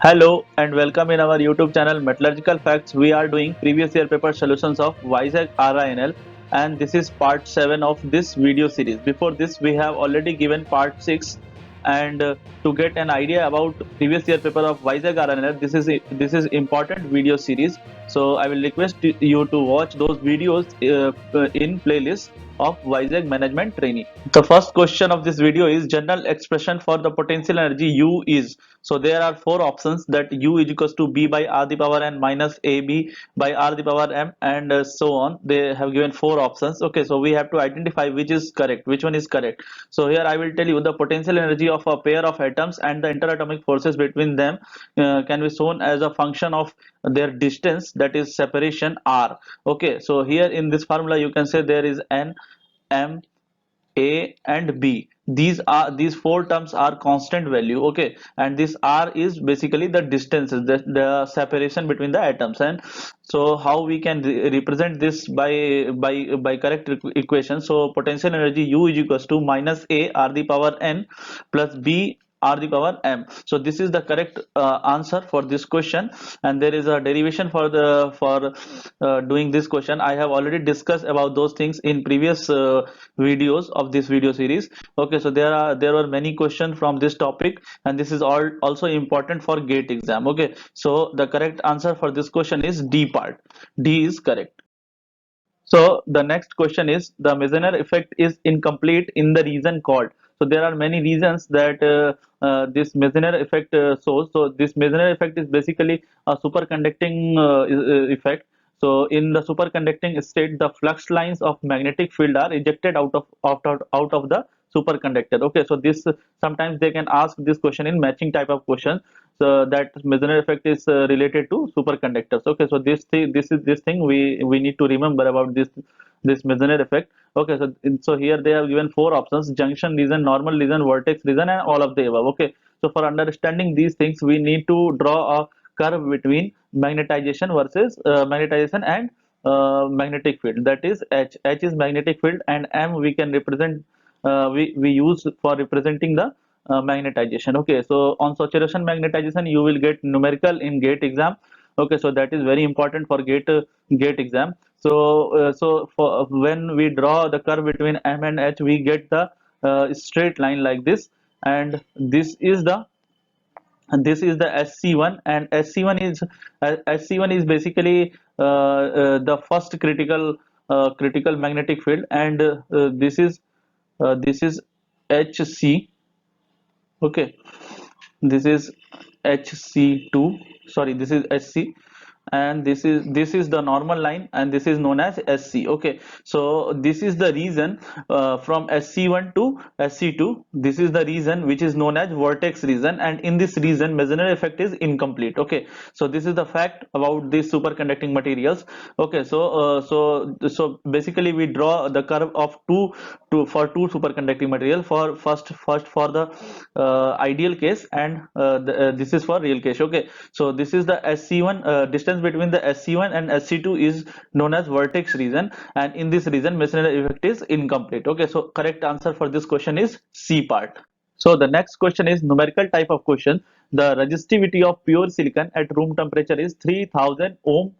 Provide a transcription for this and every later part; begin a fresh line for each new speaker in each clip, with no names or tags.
Hello and welcome in our YouTube channel Metallurgical Facts. We are doing previous year paper solutions of WISAC RINL and this is part 7 of this video series. Before this we have already given part 6 and to get an idea about previous year paper of WISAC RINL, this is important video series. So I will request you to watch those videos in playlist of WISAC Management Trainee. The first question of this video is general expression for the potential energy U is. So there are four options that U is equals to B by R the power n minus AB by R the power m and so on. They have given four options. Okay, so we have to identify which is correct, which one is correct. So here I will tell you the potential energy of a pair of atoms and the interatomic forces between them can be shown as a function of their distance, that is separation R. Okay, so here in this formula you can say there is n, m, a and b. These four terms are constant value. Okay, and this r is basically the distances, the separation between the atoms. And so how we can represent this by correct equation. So potential energy U is equals to minus a r the power n plus b r the power m. So this is the correct answer for this question, and there is a derivation for doing this question. I have already discussed about those things in previous videos of this video series. Okay, so there were many questions from this topic, and this is all also important for gate exam. Okay, so the correct answer for this question is D part. D is correct. So the next question is the Meissner effect is incomplete in the reason called. So there are many reasons that this Meissner effect shows. So this Meissner effect is basically a superconducting effect. So in the superconducting state, the flux lines of magnetic field are ejected out of the superconductor. Okay, so this sometimes they can ask this question in matching type of question. So that Meissner effect is related to superconductors. Okay, so this thing we need to remember about this Meissner effect. Okay, so here they have given four options: junction region, normal region, vertex region, and all of the above. Okay, so for understanding these things, we need to draw a curve between magnetization versus magnetization and magnetic field. That is H. H is magnetic field, and M we can represent. We use for representing the magnetization. Okay, so on saturation magnetization you will get numerical in gate exam. Okay, so that is very important for gate exam. So for when we draw the curve between M and H, we get the straight line like this, and this is the SC1, and SC1 is basically the first critical magnetic field, and this is HC. Okay, this is HC2, sorry, this is HC, and this is the normal line, and this is known as SC. Okay, so this is the reason from SC1 to SC2. This is the reason which is known as vertex region, and in this region Meissner effect is incomplete. Okay, so this is the fact about these superconducting materials. Okay, so basically we draw the curve of two superconducting material for first for the ideal case, and this is for real case. Okay, so this is the SC1, distance between the SC1 and SC2 is known as vertex region, and in this region Meissner effect is incomplete. Okay, so correct answer for this question is C part. So the next question is numerical type of question. The resistivity of pure silicon at room temperature is 3000 ohm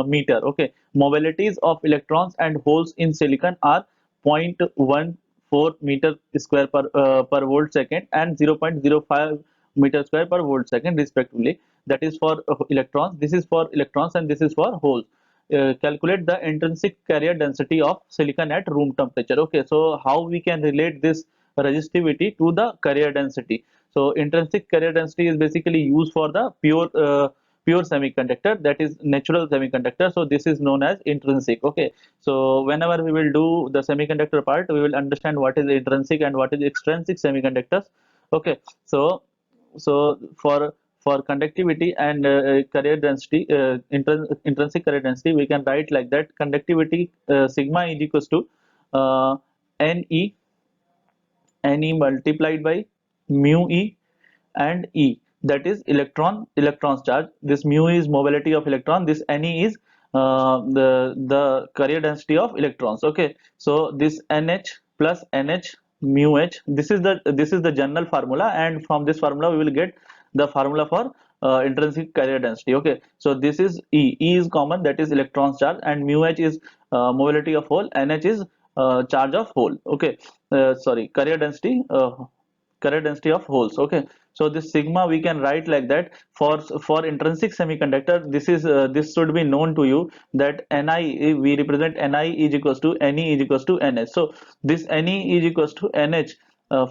meter. Okay, mobilities of electrons and holes in silicon are 0.14 meter square per volt second and 0.05 meter square per volt second respectively. That is for electrons. This is for electrons and this is for holes. Calculate the intrinsic carrier density of silicon at room temperature. Okay, so how we can relate this resistivity to the carrier density? So intrinsic carrier density is basically used for the pure semiconductor, that is natural semiconductor. So this is known as intrinsic. Okay, so whenever we will do the semiconductor part, we will understand what is intrinsic and what is extrinsic semiconductors. Okay, so for conductivity and carrier density, intrinsic carrier density, we can write like that: conductivity sigma is equals to uh, ne Ne multiplied by mu e and E, that is electrons charge. This mu is mobility of electron, this Ne is the carrier density of electrons. Okay, so this NH plus NH mu H, this is the general formula, and from this formula we will get the formula for intrinsic carrier density. Okay, so this is E is common, that is electrons charge, and mu h is mobility of hole, nh is charge of hole. Okay, sorry, carrier density of holes. Okay, so this sigma we can write like that. For intrinsic semiconductor, this should be known to you, that ni, we represent ni is equals to ne is equals to nh. So this ne is equals to nh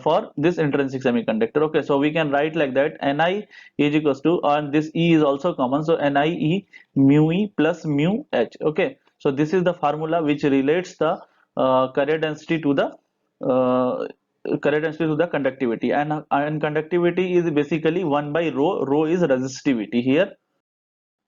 for this intrinsic semiconductor. Okay, so we can write like that, ni is equals to, and this e is also common, so nie mu e plus mu h. Okay, so this is the formula which relates the carrier density to the uh, conductivity, and conductivity is basically 1 by rho. Rho is resistivity here.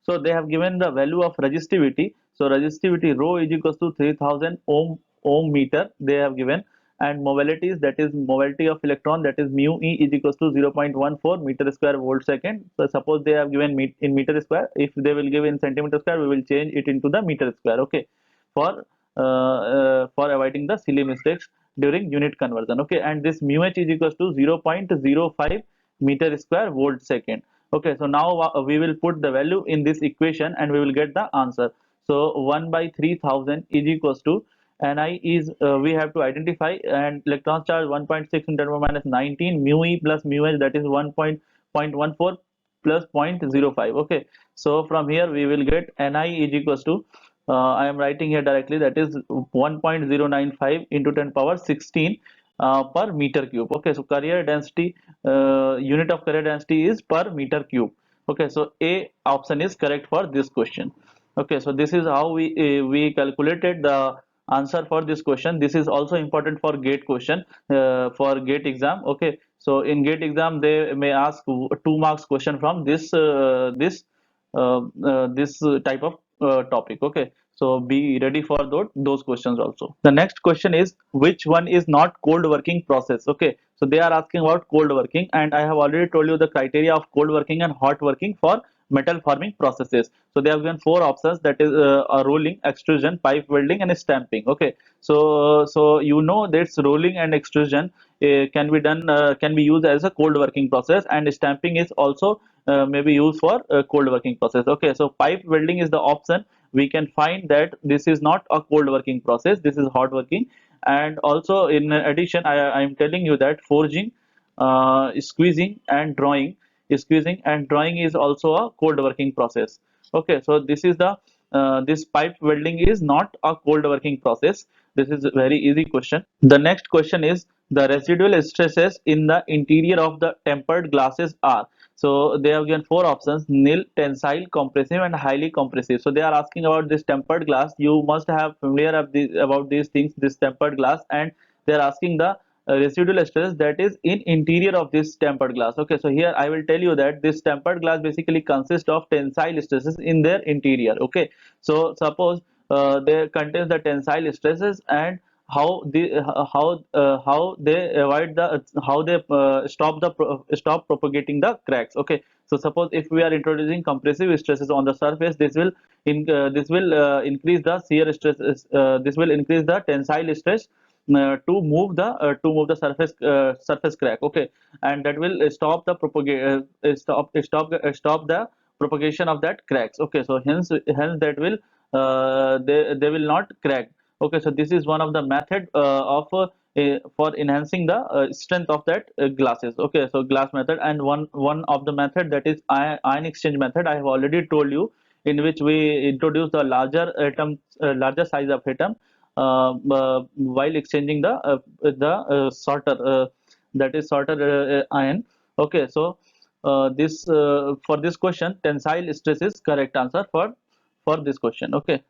So they have given the value of resistivity. So resistivity rho is equals to 3000 ohm meter they have given, and mobilities, that is mobility of electron, that is mu e is equals to 0.14 meter square volt second. So suppose they have given in meter square, if they will give in centimeter square, we will change it into the meter square. Okay, for avoiding the silly mistakes during unit conversion. Okay, and this mu h is equals to 0.05 meter square volt second. Okay, so now we will put the value in this equation and we will get the answer. So 1 by 3000 is equals to, ni is we have to identify, and electron charge 1.6 × 10 minus 19 mu e plus mu h, that is 1.14 plus 0.05. Okay, so from here we will get ni is equals to, I am writing here directly, that is 1.095 into 10 power 16 per meter cube. Okay, so carrier density, unit of carrier density is per meter cube. Okay, so A option is correct for this question. Okay, so this is how we calculated the answer for this question. This is also important for gate question, for gate exam. Okay, so in gate exam they may ask 2 marks question from this type of topic. Okay, so be ready for those questions also. The next question is, which one is not cold working process? Okay, so they are asking about cold working, and I have already told you the criteria of cold working and hot working for metal forming processes. So they have given 4 options, that is rolling, extrusion, pipe welding, and stamping. Okay, so you know this rolling and extrusion can be used as a cold working process, and stamping is also may be used for cold working process. Okay, so pipe welding is the option. We can find that this is not a cold working process, this is hot working. And also in addition, I am telling you that forging, squeezing and drawing is also a cold working process. Okay, so this is the this pipe welding is not a cold working process. This is a very easy question. The next question is, the residual stresses in the interior of the tempered glasses are. So they have given 4 options: nil, tensile, compressive, and highly compressive. So they are asking about this tempered glass. You must have familiar about these things, this tempered glass, and they are asking the residual stress that is in interior of this tempered glass. Okay, so here I will tell you that this tempered glass basically consists of tensile stresses in their interior. Okay, so suppose they contains the tensile stresses, and how they avoid the how they stop propagating the cracks. Okay, so suppose if we are introducing compressive stresses on the surface, this will increase the shear stresses, this will increase the tensile stress to move the surface crack. Okay, and that will stop the propagation of that cracks. Okay, so hence that will they will not crack. Okay, so this is one of the method of for enhancing the strength of that glasses. Okay, so glass method, and one of the method, that is ion exchange method, I have already told you, in which we introduce the larger size of atom while exchanging the shorter that is shorter ion. Okay, so this for this question, tensile stress is correct answer for this question. Okay,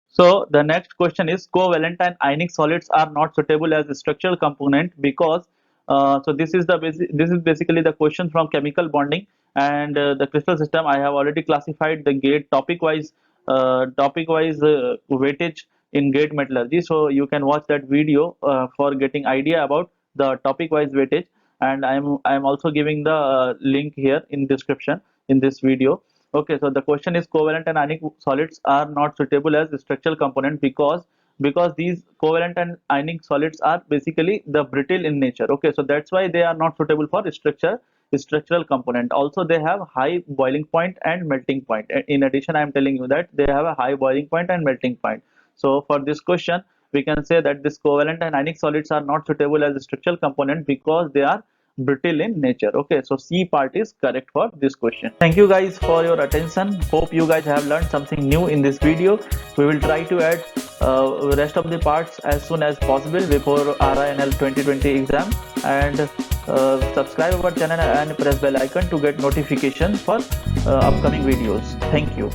so the next question is, covalent and ionic solids are not suitable as a structural component because, so this is basically the question from chemical bonding and the crystal system. I have already classified the gate topic wise weightage in gate metallurgy. So you can watch that video for getting idea about the topic wise weightage, and I'm also giving the link here in description in this video. Okay, so the question is, covalent and ionic solids are not suitable as structural component because these covalent and ionic solids are basically the brittle in nature. Okay, so that's why they are not suitable for structure structural component. Also, they have high boiling point and melting point. In addition, I am telling you that they have a high boiling point and melting point. So for this question, we can say that this covalent and ionic solids are not suitable as a structural component because they are brittle in nature. Okay, so C part is correct for this question. Thank you guys for your attention. Hope you guys have learned something new in this video. We will try to add rest of the parts as soon as possible before RINL 2020 exam, and subscribe our channel and press bell icon to get notification for upcoming videos. Thank you.